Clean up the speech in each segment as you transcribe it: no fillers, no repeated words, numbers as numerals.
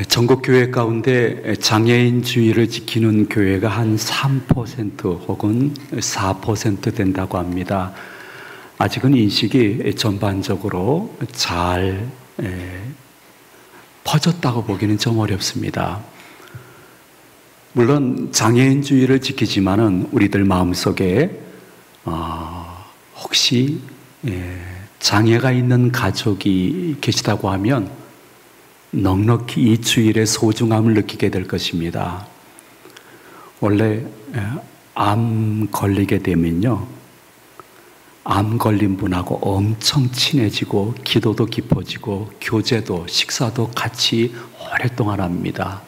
전국 교회 가운데 장애인주의를 지키는 교회가 한 3% 혹은 4% 된다고 합니다. 아직은 인식이 전반적으로 잘 퍼졌다고 보기는 좀 어렵습니다. 물론 장애인주의를 지키지만은 우리들 마음속에 혹시 장애가 있는 가족이 계시다고 하면 넉넉히 이 주일의 소중함을 느끼게 될 것입니다. 원래 암 걸리게 되면요, 암 걸린 분하고 엄청 친해지고 기도도 깊어지고 교제도 식사도 같이 오랫동안 합니다.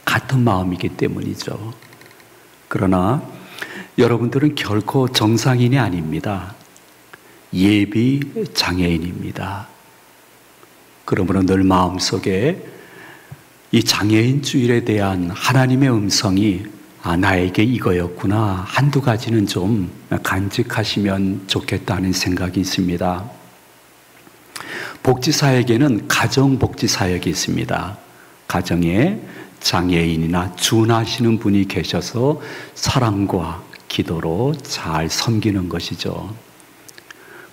같은 마음이기 때문이죠. 그러나 여러분들은 결코 정상인이 아닙니다. 예비 장애인입니다. 그러므로 늘 마음속에 이 장애인 주일에 대한 하나님의 음성이 나에게 이거였구나 한두 가지는 좀 간직하시면 좋겠다는 생각이 있습니다. 복지사역에는 가정복지사역이 있습니다. 가정에 장애인이나 준하시는 분이 계셔서 사랑과 기도로 잘 섬기는 것이죠.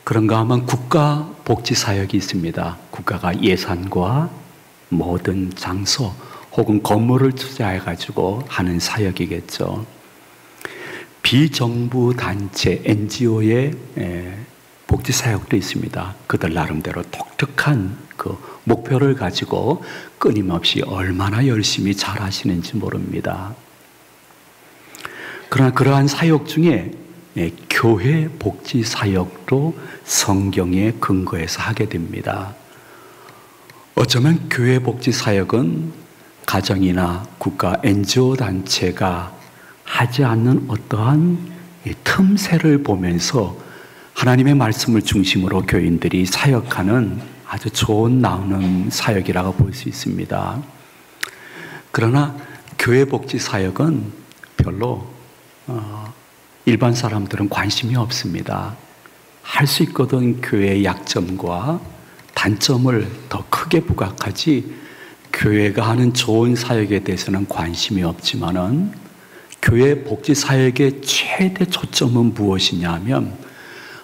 그런가 하면 국가복지사역이 있습니다. 국가가 예산과 모든 장소 혹은 건물을 투자해가지고 하는 사역이겠죠. 비정부 단체 NGO의 복지사역도 있습니다. 그들 나름대로 독특한 그 목표를 가지고 끊임없이 얼마나 열심히 잘 하시는지 모릅니다. 그러나 그러한 사역 중에 교회 복지 사역도 성경에 근거해서 하게 됩니다. 어쩌면 교회 복지 사역은 가정이나 국가 NGO 단체가 하지 않는 어떠한 틈새를 보면서 하나님의 말씀을 중심으로 교인들이 사역하는 아주 좋은 나오는 사역이라고 볼 수 있습니다. 그러나 교회 복지 사역은 별로 일반 사람들은 관심이 없습니다. 할 수 있거든 교회의 약점과 단점을 더 크게 부각하지 교회가 하는 좋은 사역에 대해서는 관심이 없지만은 교회 복지 사역의 최대 초점은 무엇이냐 하면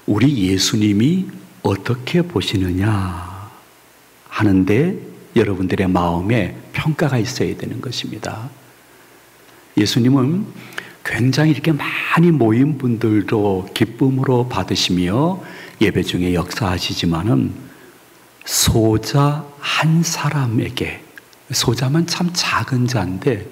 우리 예수님이 어떻게 보시느냐 하는데 여러분들의 마음에 평가가 있어야 되는 것입니다. 예수님은 굉장히 이렇게 많이 모인 분들도 기쁨으로 받으시며 예배 중에 역사하시지만은 소자 한 사람에게, 소자만 참 작은 자인데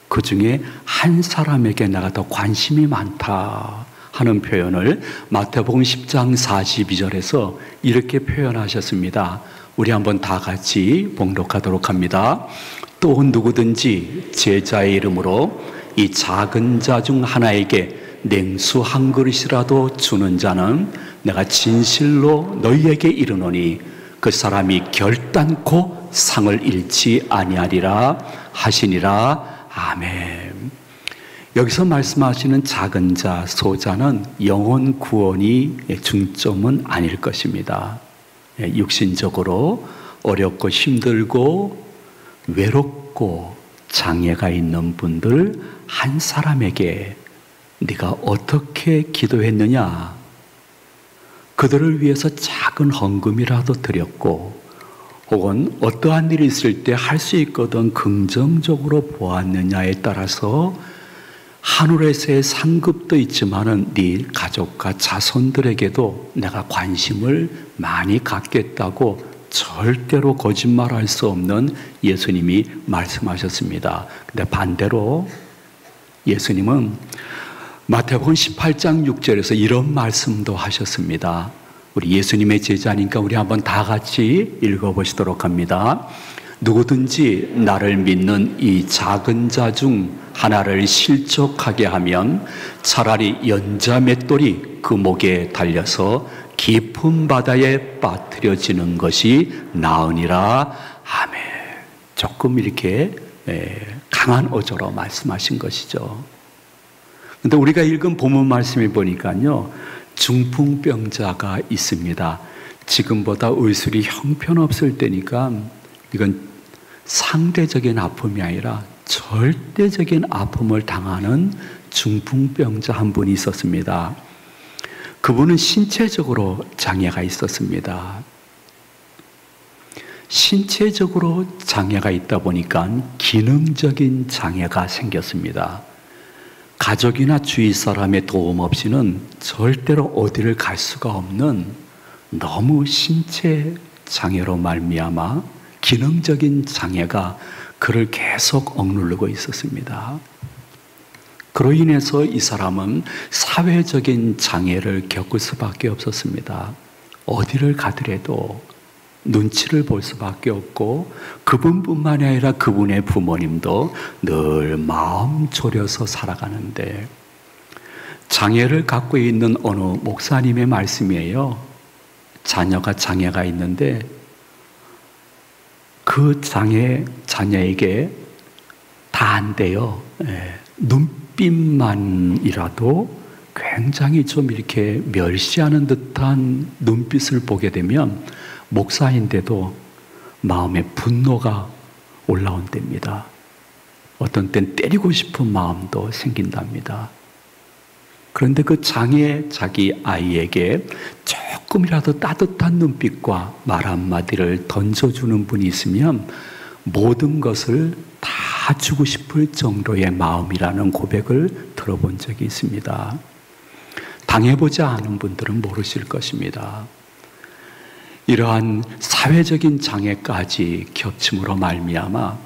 그 중에 한 사람에게 내가 더 관심이 많다 하는 표현을 마태복음 10장 42절에서 이렇게 표현하셨습니다. 우리 한번 다 같이 봉독하도록 합니다. 또 누구든지 제자의 이름으로 이 작은 자 중 하나에게 냉수 한 그릇이라도 주는 자는 내가 진실로 너희에게 이르노니 그 사람이 결단코 상을 잃지 아니하리라 하시니라. 아멘. 여기서 말씀하시는 작은 자, 소자는 영혼 구원이 중점은 아닐 것입니다. 육신적으로 어렵고 힘들고 외롭고 장애가 있는 분들 한 사람에게 네가 어떻게 기도했느냐, 그들을 위해서 작은 헌금이라도 드렸고 혹은 어떠한 일이 있을 때 할 수 있거든 긍정적으로 보았느냐에 따라서 하늘에서의 상급도 있지만은 네 가족과 자손들에게도 내가 관심을 많이 갖겠다고 절대로 거짓말할 수 없는 예수님이 말씀하셨습니다. 근데 반대로 예수님은 마태복음 18장 6절에서 이런 말씀도 하셨습니다. 우리 예수님의 제자니까 우리 한번 다 같이 읽어보시도록 합니다. 누구든지 나를 믿는 이 작은 자 중 하나를 실족하게 하면 차라리 연자 맷돌이 그 목에 달려서 깊은 바다에 빠뜨려지는 것이 나으니라. 아멘. 조금 이렇게 강한 어조로 말씀하신 것이죠. 그런데 우리가 읽은 본문 말씀을 보니까요, 중풍병자가 있습니다. 지금보다 의술이 형편없을 때니까 이건 상대적인 아픔이 아니라 절대적인 아픔을 당하는 중풍병자 한 분이 있었습니다. 그분은 신체적으로 장애가 있었습니다. 신체적으로 장애가 있다 보니까 기능적인 장애가 생겼습니다. 가족이나 주위 사람의 도움 없이는 절대로 어디를 갈 수가 없는 너무 신체 장애로 말미암아 기능적인 장애가 그를 계속 억누르고 있었습니다. 그로 인해서 이 사람은 사회적인 장애를 겪을 수밖에 없었습니다. 어디를 가더라도 눈치를 볼 수밖에 없고 그분뿐만이 아니라 그분의 부모님도 늘 마음 졸여서 살아가는데, 장애를 갖고 있는 어느 목사님의 말씀이에요. 자녀가 장애가 있는데 그 자녀에게 다 안 돼요. 눈빛만이라도 굉장히 좀 이렇게 멸시하는 듯한 눈빛을 보게 되면 목사인데도 마음에 분노가 올라온답니다. 어떤 땐 때리고 싶은 마음도 생긴답니다. 그런데 그 장애 자기 아이에게 조금이라도 따뜻한 눈빛과 말 한마디를 던져주는 분이 있으면 모든 것을 다 주고 싶을 정도의 마음이라는 고백을 들어본 적이 있습니다. 당해보지 않은 분들은 모르실 것입니다. 이러한 사회적인 장애까지 겹침으로 말미암아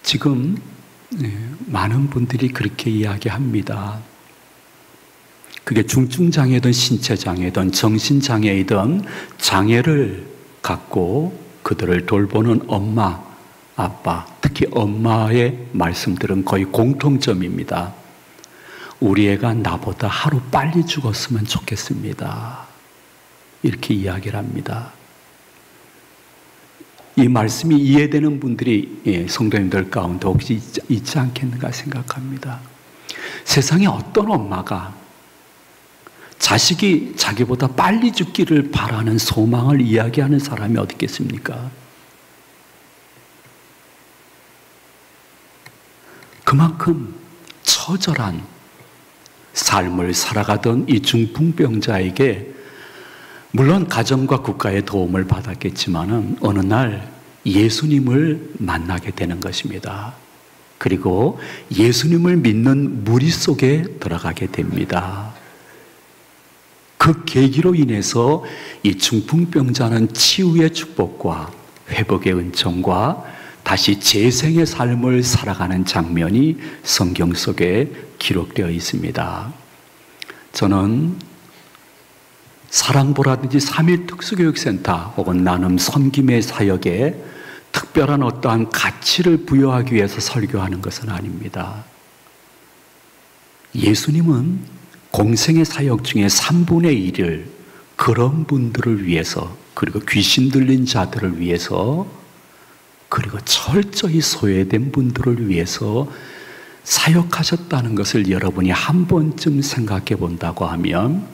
지금 많은 분들이 그렇게 이야기합니다. 그게 중증장애든 신체장애든 정신장애이든 장애를 갖고 그들을 돌보는 엄마, 아빠, 특히 엄마의 말씀들은 거의 공통점입니다. 우리 애가 나보다 하루 빨리 죽었으면 좋겠습니다. 이렇게 이야기를 합니다. 이 말씀이 이해되는 분들이 성도님들 가운데 혹시 있지 않겠는가 생각합니다. 세상에 어떤 엄마가 자식이 자기보다 빨리 죽기를 바라는 소망을 이야기하는 사람이 어디 있겠습니까? 그만큼 처절한 삶을 살아가던 이 중풍병자에게 물론 가정과 국가의 도움을 받았겠지만은 어느 날 예수님을 만나게 되는 것입니다. 그리고 예수님을 믿는 무리 속에 들어가게 됩니다. 그 계기로 인해서 이 중풍병자는 치유의 축복과 회복의 은총과 다시 재생의 삶을 살아가는 장면이 성경 속에 기록되어 있습니다. 저는 사랑보라든지 3.1 특수교육센터 혹은 나눔 섬김의 사역에 특별한 어떠한 가치를 부여하기 위해서 설교하는 것은 아닙니다. 예수님은 공생의 사역 중에 3분의 1을 그런 분들을 위해서, 그리고 귀신 들린 자들을 위해서, 그리고 철저히 소외된 분들을 위해서 사역하셨다는 것을 여러분이 한 번쯤 생각해 본다고 하면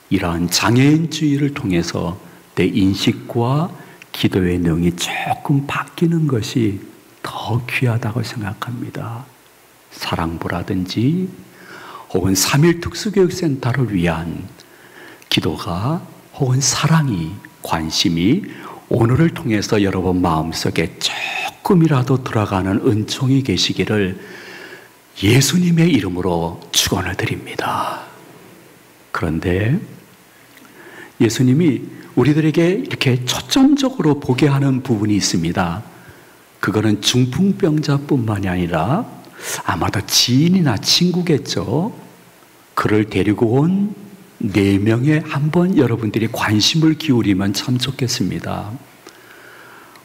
이러한 장애인주의를 통해서 내 인식과 기도의 내용이 조금 바뀌는 것이 더 귀하다고 생각합니다. 사랑부라든지 혹은 3.1 특수교육센터를 위한 기도가 혹은 사랑이, 관심이 오늘을 통해서 여러분 마음속에 조금이라도 들어가는 은총이 계시기를 예수님의 이름으로 축원을 드립니다. 그런데 예수님이 우리들에게 이렇게 초점적으로 보게 하는 부분이 있습니다. 그거는 중풍병자뿐만이 아니라 아마도 지인이나 친구겠죠. 그를 데리고 온 4명에 한번 여러분들이 관심을 기울이면 참 좋겠습니다.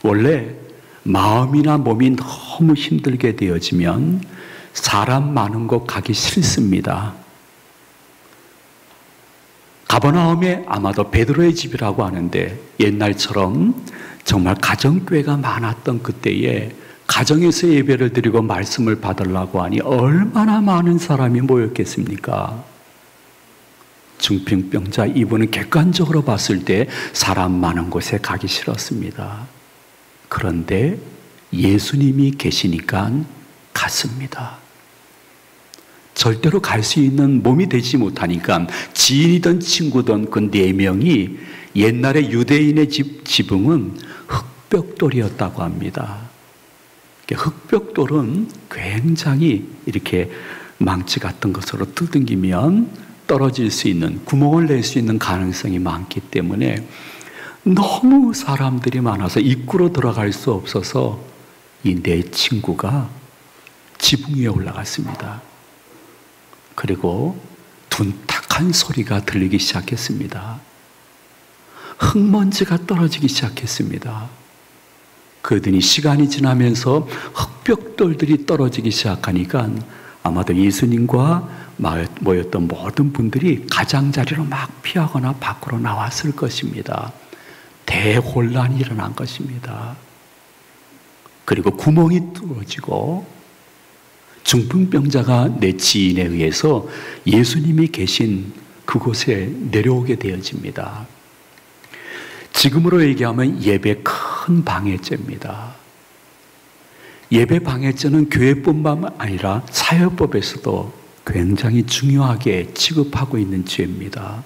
원래 마음이나 몸이 너무 힘들게 되어지면 사람 많은 곳 가기 싫습니다. 가버나움에 아마도 베드로의 집이라고 하는데 옛날처럼 정말 가정교회가 많았던 그때에 가정에서 예배를 드리고 말씀을 받으려고 하니 얼마나 많은 사람이 모였겠습니까? 중풍병자 이분은 객관적으로 봤을 때 사람 많은 곳에 가기 싫었습니다. 그런데 예수님이 계시니까 갔습니다. 절대로 갈 수 있는 몸이 되지 못하니까 지인이든 친구든 그 4명이 옛날에 유대인의 지붕은 흑벽돌이었다고 합니다. 흑벽돌은 굉장히 이렇게 망치 같은 것으로 두들기면 떨어질 수 있는, 구멍을 낼 수 있는 가능성이 많기 때문에 너무 사람들이 많아서 입구로 들어갈 수 없어서 이 4 친구가 지붕 위에 올라갔습니다. 그리고 둔탁한 소리가 들리기 시작했습니다. 흙먼지가 떨어지기 시작했습니다. 그러더니 시간이 지나면서 흑벽돌들이 떨어지기 시작하니까 아마도 예수님과 모였던 모든 분들이 가장자리로 막 피하거나 밖으로 나왔을 것입니다. 대혼란이 일어난 것입니다. 그리고 구멍이 뚫어지고 중풍병자가 내 지인에 의해서 예수님이 계신 그곳에 내려오게 되어집니다. 지금으로 얘기하면 예배 큰 방해죄입니다. 예배 방해죄는 교회뿐만 아니라 사회법에서도 굉장히 중요하게 취급하고 있는 죄입니다.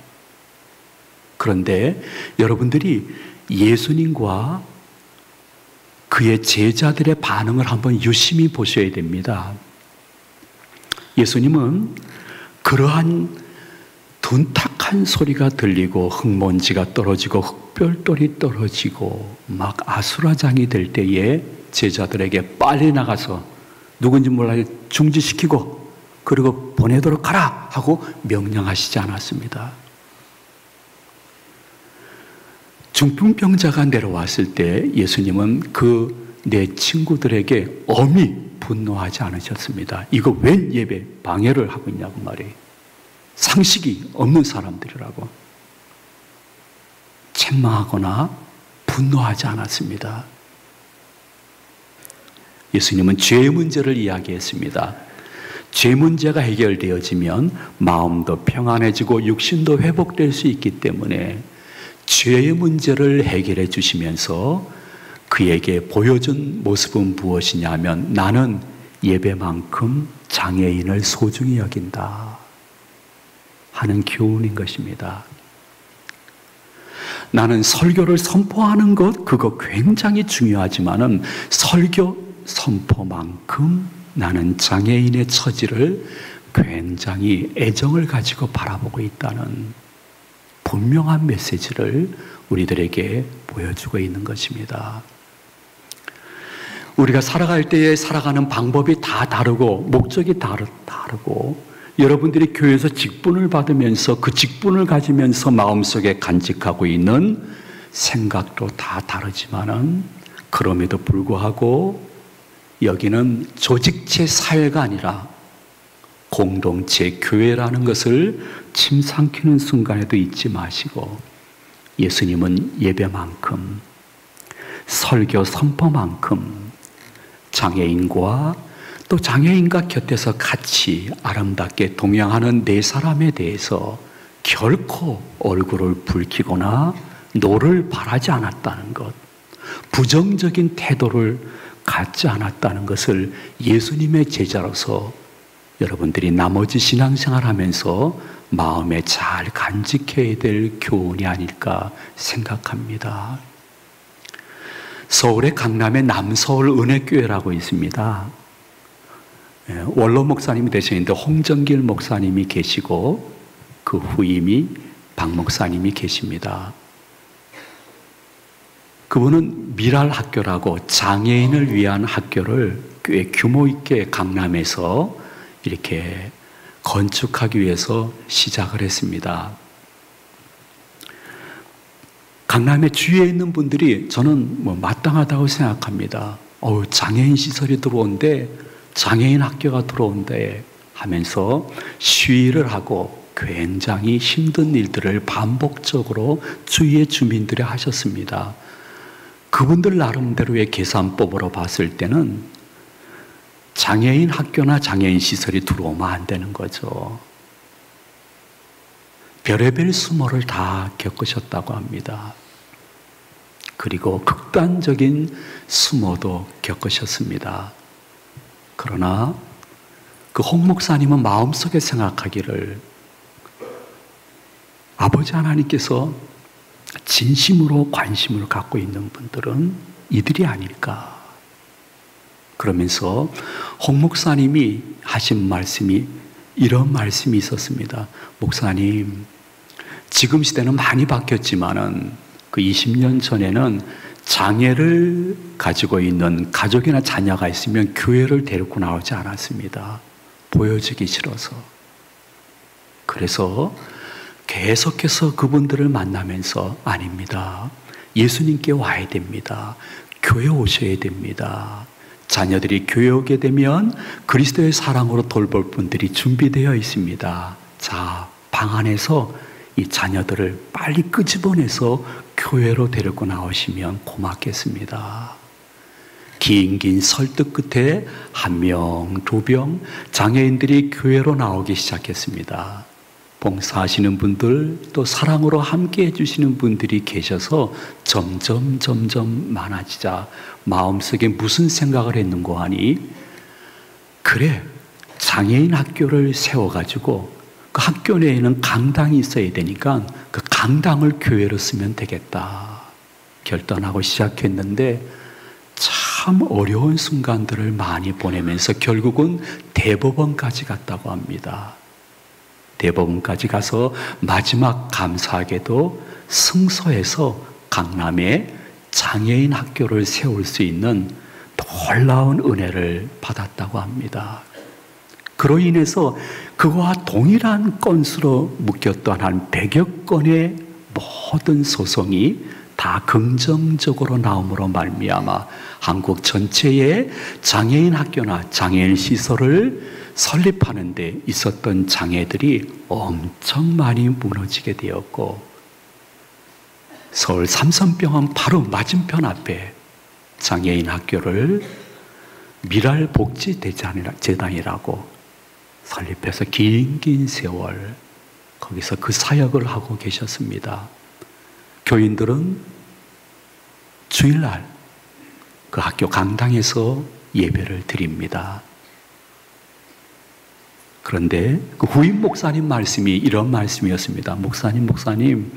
그런데 여러분들이 예수님과 그의 제자들의 반응을 한번 유심히 보셔야 됩니다. 예수님은 그러한 둔탁한 소리가 들리고 흙먼지가 떨어지고 흑별돌이 떨어지고 막 아수라장이 될 때에 제자들에게 빨리 나가서 누군지 몰라도 중지시키고 그리고 보내도록 하라 하고 명령하시지 않았습니다. 중풍병자가 내려왔을 때 예수님은 그 4 친구들에게 엄히 분노하지 않으셨습니다. 이거 웬 예배 방해를 하고 있냐고 말이에요. 상식이 없는 사람들이라고 책망하거나 분노하지 않았습니다. 예수님은 죄의 문제를 이야기했습니다. 죄 문제가 해결되어지면 마음도 평안해지고 육신도 회복될 수 있기 때문에 죄의 문제를 해결해 주시면서 그에게 보여준 모습은 무엇이냐면 나는 예배만큼 장애인을 소중히 여긴다 하는 교훈인 것입니다. 나는 설교를 선포하는 것 그거 굉장히 중요하지만은 설교 선포만큼 나는 장애인의 처지를 굉장히 애정을 가지고 바라보고 있다는 분명한 메시지를 우리들에게 보여주고 있는 것입니다. 우리가 살아갈 때에 살아가는 방법이 다 다르고 목적이 다르고 여러분들이 교회에서 직분을 받으면서 그 직분을 가지면서 마음속에 간직하고 있는 생각도 다 다르지만은 그럼에도 불구하고 여기는 조직체 사회가 아니라 공동체 교회라는 것을 침 삼키는 순간에도 잊지 마시고 예수님은 예배만큼 설교 선포만큼 장애인과 또 장애인과 곁에서 같이 아름답게 동행하는 4 사람에 대해서 결코 얼굴을 붉히거나 노를 바라지 않았다는 것, 부정적인 태도를 갖지 않았다는 것을 예수님의 제자로서 여러분들이 나머지 신앙생활 하면서 마음에 잘 간직해야 될 교훈이 아닐까 생각합니다. 서울의 강남에 남서울 은혜교회라고 있습니다. 원로 목사님이 되셨는데 홍정길 목사님이 계시고 그 후임이 박 목사님이 계십니다. 그분은 미랄 학교라고 장애인을 위한 학교를 꽤 규모 있게 강남에서 이렇게 건축하기 위해서 시작을 했습니다. 강남의 주위에 있는 분들이 저는 마땅하다고 생각합니다. 장애인 시설이 들어온대, 장애인 학교가 들어온대 하면서 시위를 하고 굉장히 힘든 일들을 반복적으로 주위의 주민들이 하셨습니다. 그분들 나름대로의 계산법으로 봤을 때는 장애인 학교나 장애인 시설이 들어오면 안 되는 거죠. 별의별 수모를 다 겪으셨다고 합니다. 그리고 극단적인 수모도 겪으셨습니다. 그러나 그 홍 목사님은 마음속에 생각하기를 아버지 하나님께서 진심으로 관심을 갖고 있는 분들은 이들이 아닐까. 그러면서 홍 목사님이 하신 말씀이 이런 말씀이 있었습니다. 목사님, 지금 시대는 많이 바뀌었지만은 그 20년 전에는 장애를 가지고 있는 가족이나 자녀가 있으면 교회를 데리고 나오지 않았습니다. 보여주기 싫어서. 그래서 계속해서 그분들을 만나면서 아닙니다. 예수님께 와야 됩니다. 교회 오셔야 됩니다. 자녀들이 교회 오게 되면 그리스도의 사랑으로 돌볼 분들이 준비되어 있습니다. 자, 방 안에서 이 자녀들을 빨리 끄집어내서 교회로 데리고 나오시면 고맙겠습니다. 긴 설득 끝에 1명, 2명 장애인들이 교회로 나오기 시작했습니다. 봉사하시는 분들, 또 사랑으로 함께 해주시는 분들이 계셔서 점점 많아지자 마음속에 무슨 생각을 했는고 하니, 그래, 장애인 학교를 세워가지고 그 학교 내에는 강당이 있어야 되니까 그 강당을 교회로 쓰면 되겠다 결단하고 시작했는데, 참 어려운 순간들을 많이 보내면서 결국은 대법원까지 갔다고 합니다. 대법원까지 가서 마지막 감사하게도 승소해서 강남에 장애인 학교를 세울 수 있는 놀라운 은혜를 받았다고 합니다. 그로 인해서 그와 동일한 건수로 묶였던 한 100여 건의 모든 소송이 다 긍정적으로 나옴으로 말미암아 한국 전체에 장애인 학교나 장애인 시설을 설립하는 데 있었던 장애들이 엄청 많이 무너지게 되었고, 서울 삼성병원 바로 맞은편 앞에 장애인 학교를 미랄복지재단이라고 설립해서 긴 세월 거기서 그 사역을 하고 계셨습니다. 교인들은 주일날 그 학교 강당에서 예배를 드립니다. 그런데 그 후임 목사님 말씀이 이런 말씀이었습니다. 목사님,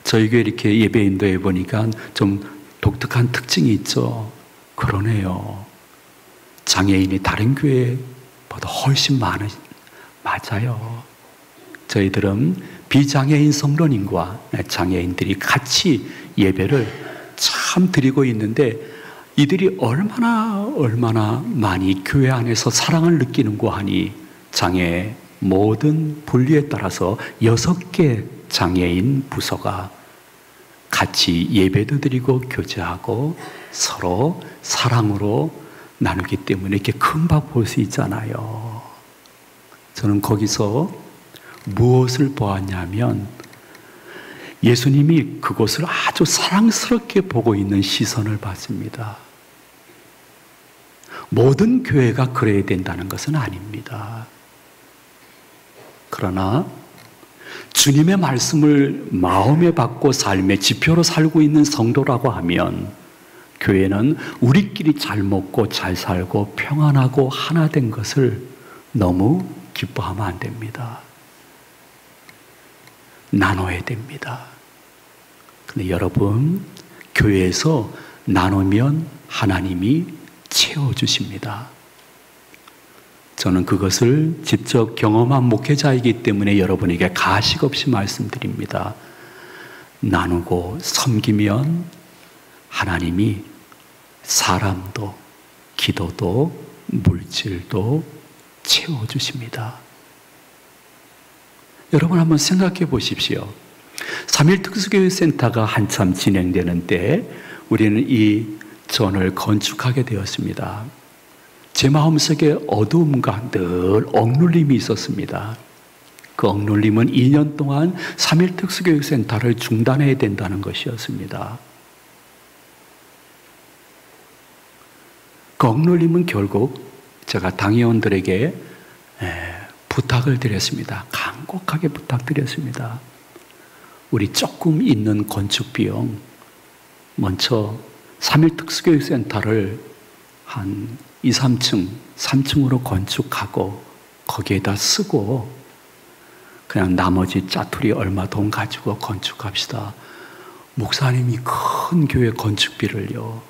저희 교회 이렇게 예배 인도해 보니까 좀 독특한 특징이 있죠. 그러네요. 장애인이 다른 교회보다 훨씬 맞아요. 저희들은 비장애인 성도님과 장애인들이 같이 예배를 참 드리고 있는데, 이들이 얼마나 많이 교회 안에서 사랑을 느끼는고 하니, 장애 모든 분류에 따라서 6개 장애인 부서가 같이 예배도 드리고 교제하고 서로 사랑으로 나누기 때문에 이렇게 금방 볼 수 있잖아요. 저는 거기서 무엇을 보았냐면, 예수님이 그곳을 아주 사랑스럽게 보고 있는 시선을 봤습니다. 모든 교회가 그래야 된다는 것은 아닙니다. 그러나 주님의 말씀을 마음에 받고 삶의 지표로 살고 있는 성도라고 하면, 교회는 우리끼리 잘 먹고 잘 살고 평안하고 하나 된 것을 너무 기뻐하면 안 됩니다. 나눠야 됩니다. 근데 여러분, 교회에서 나누면 하나님이 채워주십니다. 저는 그것을 직접 경험한 목회자이기 때문에 여러분에게 가식 없이 말씀드립니다. 나누고 섬기면 하나님이 사람도 기도도 물질도 채워주십니다. 여러분 한번 생각해 보십시오. 3.1 특수교육센터가 한참 진행되는 때 우리는 이 전을 건축하게 되었습니다. 제 마음속에 어두움과 늘 억눌림이 있었습니다. 그 억눌림은 2년 동안 3.1 특수교육센터를 중단해야 된다는 것이었습니다. 그 억눌림은 결국 제가 당회원들에게 부탁을 드렸습니다. 간곡하게 부탁드렸습니다. 우리 조금 있는 건축 비용 먼저 3일 특수교육센터를 한 2, 3층, 3층으로 건축하고 거기에다 쓰고 그냥 나머지 짜투리 얼마 돈 가지고 건축합시다. 목사님이 큰 교회 건축비를요.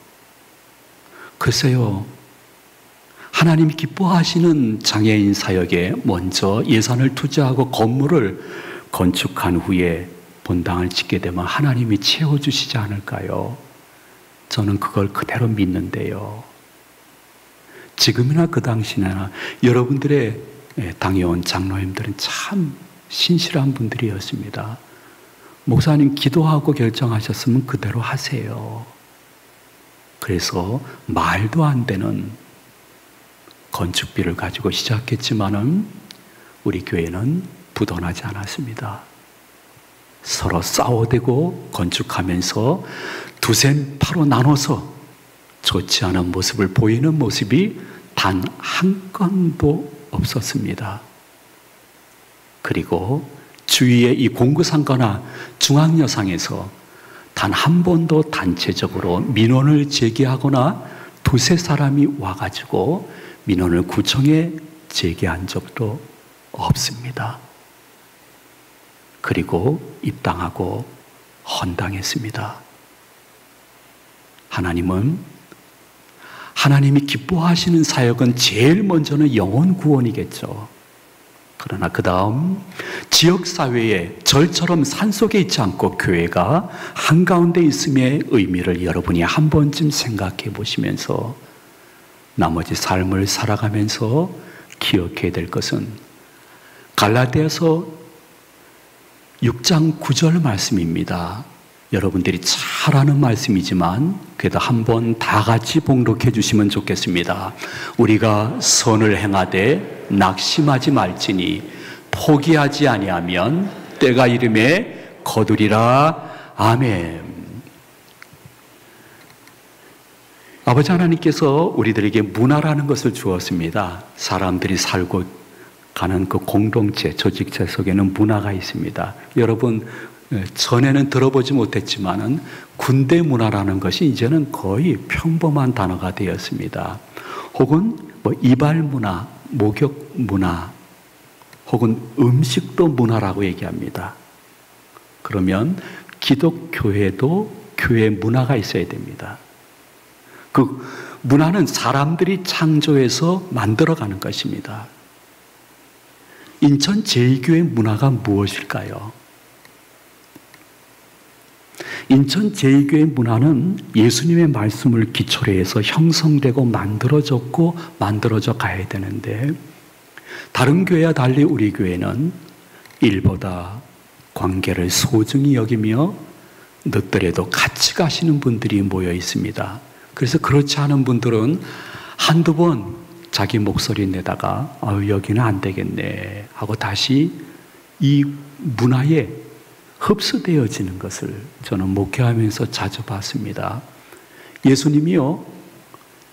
글쎄요. 하나님이 기뻐하시는 장애인 사역에 먼저 예산을 투자하고 건물을 건축한 후에 본당을 짓게 되면 하나님이 채워주시지 않을까요? 저는 그걸 그대로 믿는데요. 지금이나 그 당시나 여러분들의 당에 온 장로님들은 참 신실한 분들이었습니다. 목사님 기도하고 결정하셨으면 그대로 하세요. 그래서 말도 안 되는 건축비를 가지고 시작했지만은 우리 교회는 부도나지 않았습니다. 서로 싸워대고 건축하면서 두세 파로 나눠서 좋지 않은 모습을 보이는 모습이 단 한 건도 없었습니다. 그리고 주위의 이 공구상가나 중앙여상에서 단 한 번도 단체적으로 민원을 제기하거나 두세 사람이 와가지고 민원을 구청에 제기한 적도 없습니다. 그리고 입당하고 헌당했습니다. 하나님이 기뻐하시는 사역은 제일 먼저는 영혼 구원이겠죠. 그러나 그 다음 지역사회에 절처럼 산속에 있지 않고 교회가 한가운데 있음의 의미를 여러분이 한 번쯤 생각해 보시면서 나머지 삶을 살아가면서 기억해야 될 것은 갈라디아서 6장 9절 말씀입니다. 여러분들이 잘 아는 말씀이지만 그래도 한번 다 같이 봉독해 주시면 좋겠습니다. 우리가 선을 행하되 낙심하지 말지니 포기하지 아니하면 때가 이름에 거두리라. 아멘. 아버지 하나님께서 우리들에게 문화라는 것을 주었습니다. 사람들이 살고 가는 그 공동체, 조직체 속에는 문화가 있습니다. 여러분 전에는 들어보지 못했지만은 군대 문화라는 것이 이제는 거의 평범한 단어가 되었습니다. 혹은 이발 문화, 목욕 문화, 혹은 음식도 문화라고 얘기합니다. 그러면 기독교회도 교회 문화가 있어야 됩니다. 그 문화는 사람들이 창조해서 만들어가는 것입니다. 인천 제2교회 문화가 무엇일까요? 인천 제2교회 문화는 예수님의 말씀을 기초로 해서 형성되고 만들어져 가야 되는데 다른 교회와 달리 우리 교회는 일보다 관계를 소중히 여기며 늦더라도 같이 가시는 분들이 모여 있습니다. 그래서 그렇지 않은 분들은 한두 번 자기 목소리 내다가 여기는 안 되겠네 하고 다시 이 문화에 흡수되어지는 것을 저는 목회하면서 자주 봤습니다. 예수님이요,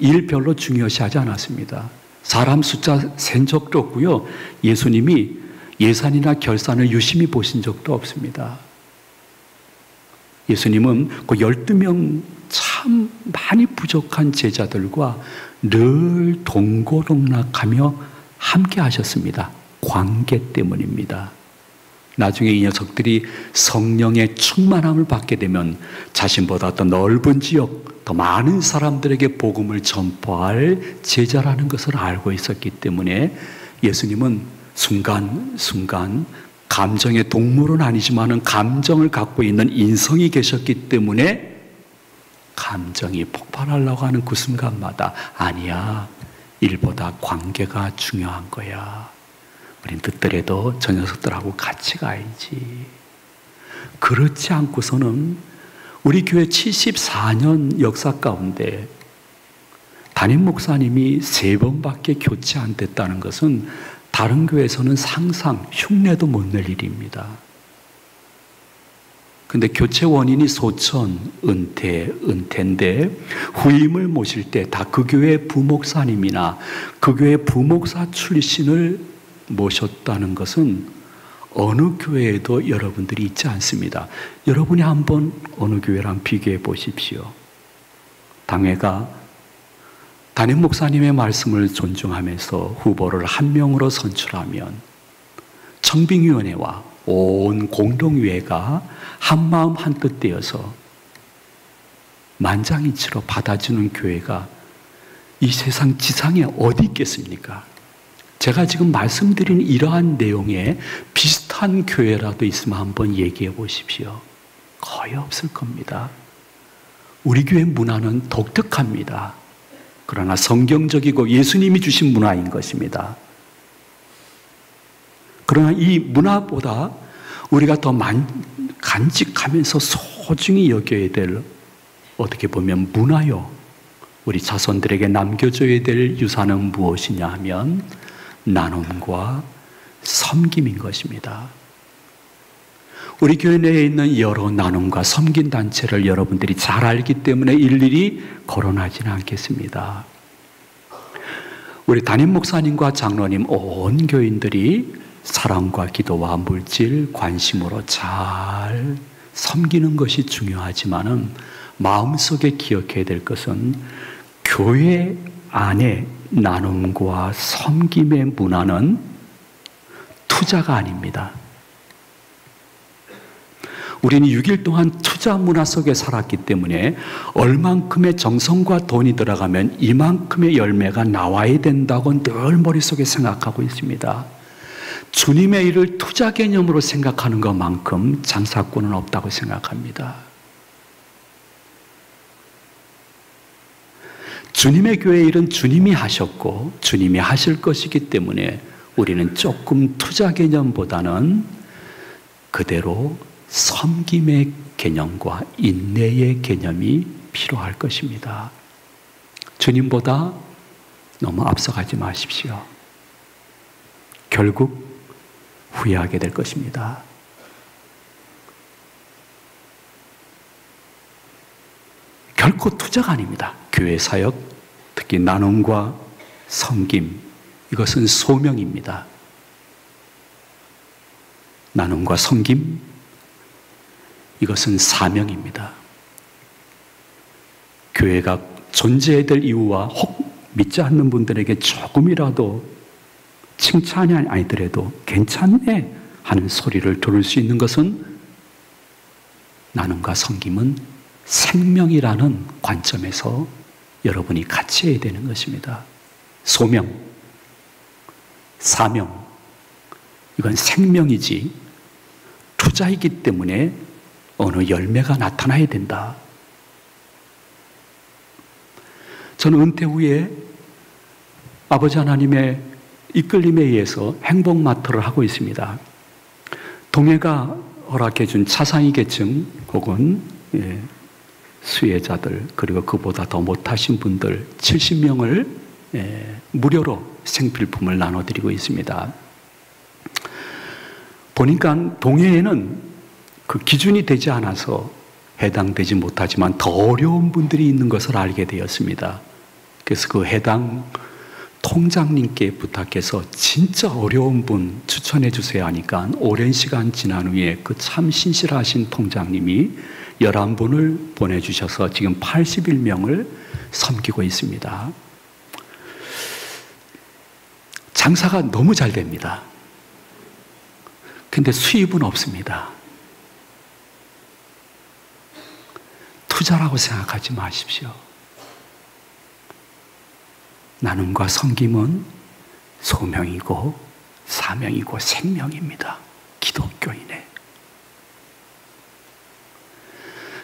일 별로 중요시하지 않았습니다. 사람 숫자 센 적도 없고요. 예수님이 예산이나 결산을 유심히 보신 적도 없습니다. 예수님은 그 12명 참 많이 부족한 제자들과 늘 동고동락하며 함께 하셨습니다. 관계 때문입니다. 나중에 이 녀석들이 성령의 충만함을 받게 되면 자신보다 더 넓은 지역, 더 많은 사람들에게 복음을 전파할 제자라는 것을 알고 있었기 때문에 예수님은 순간순간 감정의 동물은 아니지만 감정을 갖고 있는 인성이 계셨기 때문에 감정이 폭발하려고 하는 그 순간마다 아니야, 일보다 관계가 중요한 거야. 우린 듣더라도 저 녀석들하고 같이 가야지. 그렇지 않고서는 우리 교회 74년 역사 가운데 담임 목사님이 3번밖에 교체 안 됐다는 것은 다른 교회에서는 상상, 흉내도 못 낼 일입니다. 근데 교체 원인이 소천, 은퇴인데 후임을 모실 때 다 그 교회 부목사님이나 그 교회 부목사 출신을 모셨다는 것은 어느 교회에도 여러분들이 있지 않습니다. 여러분이 한번 어느 교회랑 비교해 보십시오. 당회가 담임 목사님의 말씀을 존중하면서 후보를 한 명으로 선출하면 청빙위원회와 온 공동위회가 한마음 한뜻 되어서 만장일치로 받아주는 교회가 이 세상 지상에 어디 있겠습니까? 제가 지금 말씀드린 이러한 내용에 비슷한 교회라도 있으면 한번 얘기해 보십시오. 거의 없을 겁니다. 우리 교회 문화는 독특합니다. 그러나 성경적이고 예수님이 주신 문화인 것입니다. 그러나 이 문화보다 우리가 더 간직하면서 소중히 여겨야 될, 어떻게 보면 문화요, 우리 자손들에게 남겨줘야 될 유산은 무엇이냐 하면 나눔과 섬김인 것입니다. 우리 교회 내에 있는 여러 나눔과 섬긴 단체를 여러분들이 잘 알기 때문에 일일이 거론하지는 않겠습니다. 우리 담임 목사님과 장로님 온 교인들이 사랑과 기도와 물질, 관심으로 잘 섬기는 것이 중요하지만은 마음속에 기억해야 될 것은 교회 안에 나눔과 섬김의 문화는 투자가 아닙니다. 우리는 6일 동안 투자 문화 속에 살았기 때문에 얼만큼의 정성과 돈이 들어가면 이만큼의 열매가 나와야 된다고 늘 머릿속에 생각하고 있습니다. 주님의 일을 투자 개념으로 생각하는 것만큼 장사꾼은 없다고 생각합니다. 주님의 교회 일은 주님이 하셨고 주님이 하실 것이기 때문에 우리는 조금 투자 개념보다는 그대로 섬김의 개념과 인내의 개념이 필요할 것입니다. 주님보다 너무 앞서가지 마십시오. 결국 후회하게 될 것입니다. 결코 투자가 아닙니다. 교회 사역, 특히 나눔과 섬김, 이것은 소명입니다. 나눔과 섬김, 이것은 사명입니다. 교회가 존재해야 될 이유와 혹 믿지 않는 분들에게 조금이라도 칭찬이 아니더라도 괜찮네 하는 소리를 들을 수 있는 것은 나눔과 섬김은 생명이라는 관점에서 여러분이 같이 해야 되는 것입니다. 소명, 사명, 이건 생명이지 투자이기 때문에 어느 열매가 나타나야 된다. 저는 은퇴 후에 아버지 하나님의 이끌림에 의해서 행복마트를 하고 있습니다. 동해가 허락해 준 차상위 계층 혹은 수혜자들, 그리고 그보다 더 못하신 분들 70명을 무료로 생필품을 나눠드리고 있습니다. 보니까 동해에는 그 기준이 되지 않아서 해당되지 못하지만 더 어려운 분들이 있는 것을 알게 되었습니다. 그래서 그 해당 통장님께 부탁해서 진짜 어려운 분 추천해 주세요 하니까 오랜 시간 지난 후에 그 참 신실하신 통장님이 11분을 보내주셔서 지금 81명을 섬기고 있습니다. 장사가 너무 잘 됩니다. 근데 수입은 없습니다. 투자라고 생각하지 마십시오. 나눔과 섬김은 소명이고 사명이고 생명입니다. 기독교인의.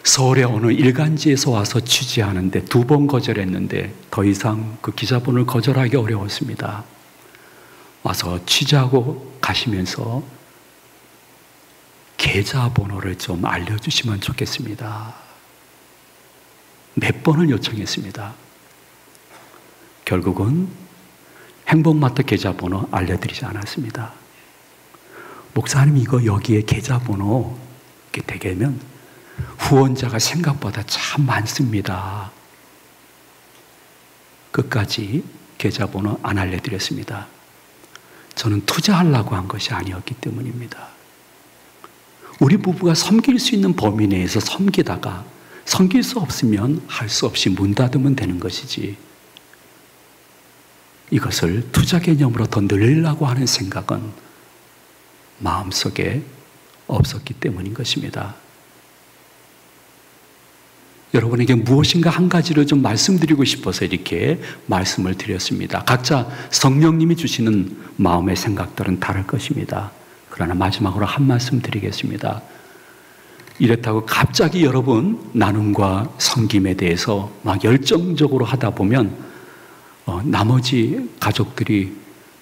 서울의 어느 일간지에서 와서 취재하는데 2번 거절했는데 더 이상 그 기자분을 거절하기 어려웠습니다. 와서 취재하고 가시면서 계좌번호를 좀 알려주시면 좋겠습니다. 몇 번을 요청했습니다. 결국은 행복마트 계좌번호 알려드리지 않았습니다. 목사님 이거 여기에 계좌번호 이렇게 되게면 후원자가 생각보다 참 많습니다. 끝까지 계좌번호 안 알려드렸습니다. 저는 투자하려고 한 것이 아니었기 때문입니다. 우리 부부가 섬길 수 있는 범위 내에서 섬기다가 섬길 수 없으면 할 수 없이 문 닫으면 되는 것이지, 이것을 투자 개념으로 더 늘리려고 하는 생각은 마음속에 없었기 때문인 것입니다. 여러분에게 무엇인가 한 가지를 좀 말씀드리고 싶어서 이렇게 말씀을 드렸습니다. 각자 성령님이 주시는 마음의 생각들은 다를 것입니다. 그러나 마지막으로 한 말씀 드리겠습니다. 이렇다고 갑자기 여러분 나눔과 섬김에 대해서 막 열정적으로 하다 보면 나머지 가족들이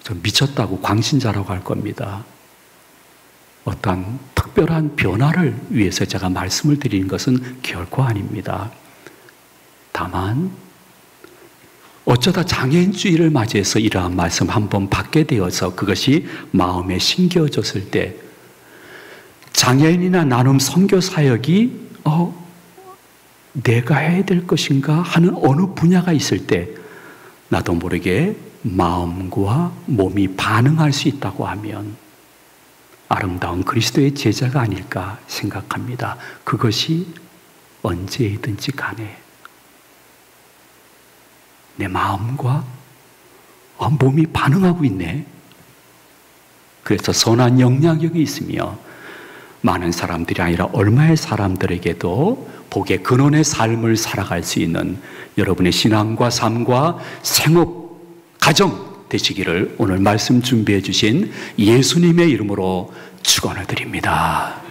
좀 미쳤다고 광신자라고 할 겁니다. 어떠한 특별한 변화를 위해서 제가 말씀을 드리는 것은 결코 아닙니다. 다만 어쩌다 장애인주의를 맞이해서 이러한 말씀 한번 받게 되어서 그것이 마음에 심겨졌을 때 장애인이나 나눔 선교 사역이 내가 해야 될 것인가 하는 어느 분야가 있을 때 나도 모르게 마음과 몸이 반응할 수 있다고 하면 아름다운 그리스도의 제자가 아닐까 생각합니다. 그것이 언제든지 간에 내 마음과 몸이 반응하고 있네. 그래서 선한 영향력이 있으며 많은 사람들이 아니라 얼마의 사람들에게도 복의 근원의 삶을 살아갈 수 있는 여러분의 신앙과 삶과 생업, 가정 되시기를 오늘 말씀 준비해 주신 예수님의 이름으로 축원을 드립니다.